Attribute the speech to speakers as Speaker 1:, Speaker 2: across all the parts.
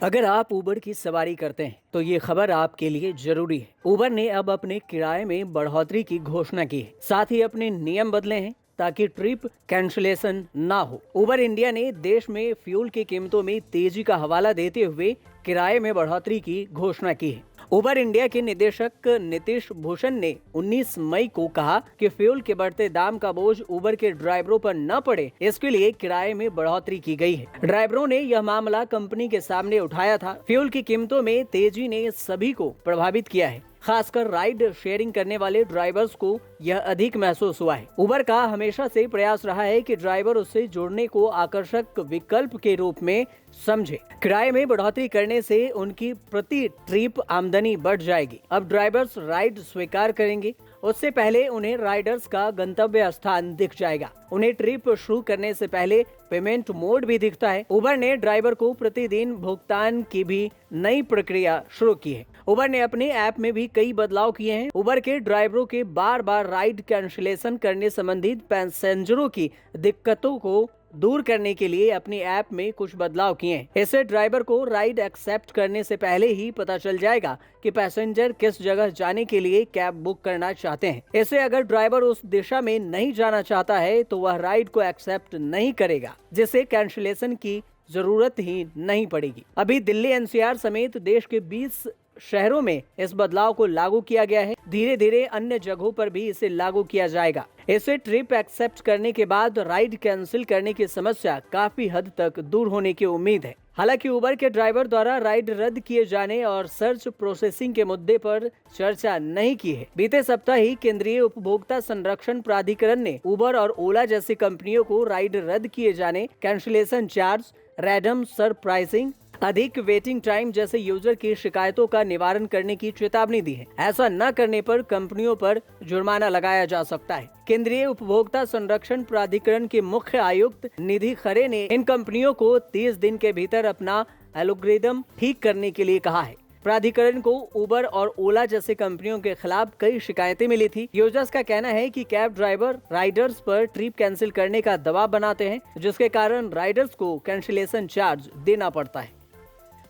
Speaker 1: अगर आप उबर की सवारी करते हैं तो ये खबर आपके लिए जरूरी है। उबर ने अब अपने किराए में बढ़ोतरी की घोषणा की है, साथ ही अपने नियम बदले हैं ताकि ट्रिप कैंसिलेशन ना हो। उबर इंडिया ने देश में फ्यूल की कीमतों में तेजी का हवाला देते हुए किराए में बढ़ोतरी की घोषणा की है। उबर इंडिया के निदेशक नीतीश भूषण ने 19 मई को कहा कि फ्यूल के बढ़ते दाम का बोझ उबर के ड्राइवरों पर न पड़े, इसके लिए किराए में बढ़ोतरी की गई है। ड्राइवरों ने यह मामला कंपनी के सामने उठाया था। फ्यूल की कीमतों में तेजी ने सभी को प्रभावित किया है, खासकर राइड शेयरिंग करने वाले ड्राइवर्स को यह अधिक महसूस हुआ है। उबर का हमेशा से प्रयास रहा है कि ड्राइवर उससे जुड़ने को आकर्षक विकल्प के रूप में समझे। किराए में बढ़ोतरी करने से उनकी प्रति ट्रिप आमदनी बढ़ जाएगी। अब ड्राइवर्स राइड स्वीकार करेंगे, उससे पहले उन्हें राइडर्स का गंतव्य स्थान दिख जाएगा। उन्हें ट्रिप शुरू करने से पहले पेमेंट मोड भी दिखता है। उबर ने ड्राइवर को प्रतिदिन भुगतान की भी नई प्रक्रिया शुरू की है। उबर ने अपने ऐप में भी कई बदलाव किए हैं। उबर के ड्राइवरों के बार बार राइड कैंसिलेशन करने संबंधित पैसेंजरों की दिक्कतों को दूर करने के लिए अपनी ऐप में कुछ बदलाव किए हैं। इससे ड्राइवर को राइड एक्सेप्ट करने से पहले ही पता चल जाएगा कि पैसेंजर किस जगह जाने के लिए कैब बुक करना चाहते हैं। इससे अगर ड्राइवर उस दिशा में नहीं जाना चाहता है तो वह राइड को एक्सेप्ट नहीं करेगा, जिससे कैंसिलेशन की जरूरत ही नहीं पड़ेगी। अभी दिल्ली एनसीआर समेत देश के 20 शहरों में इस बदलाव को लागू किया गया है। धीरे धीरे अन्य जगहों पर भी इसे लागू किया जाएगा। इससे ट्रिप एक्सेप्ट करने के बाद राइड कैंसिल करने की समस्या काफी हद तक दूर होने की उम्मीद है। हालांकि उबर के ड्राइवर द्वारा राइड रद्द किए जाने और सर्च प्रोसेसिंग के मुद्दे पर चर्चा नहीं की है। बीते सप्ताह ही केंद्रीय उपभोक्ता संरक्षण प्राधिकरण ने उबर और ओला जैसी कंपनियों को राइड रद्द किए जाने, कैंसिलेशन चार्ज, रैंडम सरप्राइजिंग, अधिक वेटिंग टाइम जैसे यूजर की शिकायतों का निवारण करने की चेतावनी दी है। ऐसा न करने पर कंपनियों पर जुर्माना लगाया जा सकता है। केंद्रीय उपभोक्ता संरक्षण प्राधिकरण के मुख्य आयुक्त निधि खरे ने इन कंपनियों को 30 दिन के भीतर अपना एल्गोरिदम ठीक करने के लिए कहा है। प्राधिकरण को उबर और ओला जैसे कंपनियों के खिलाफ कई शिकायतें मिली थी। यूजर्स का कहना है कि कैब ड्राइवर राइडर्स पर ट्रिप कैंसिल करने का दबाव बनाते हैं, जिसके कारण राइडर्स को कैंसिलेशन चार्ज देना पड़ता है।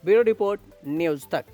Speaker 1: ब्यूरो रिपोर्ट, न्यूज़ तक।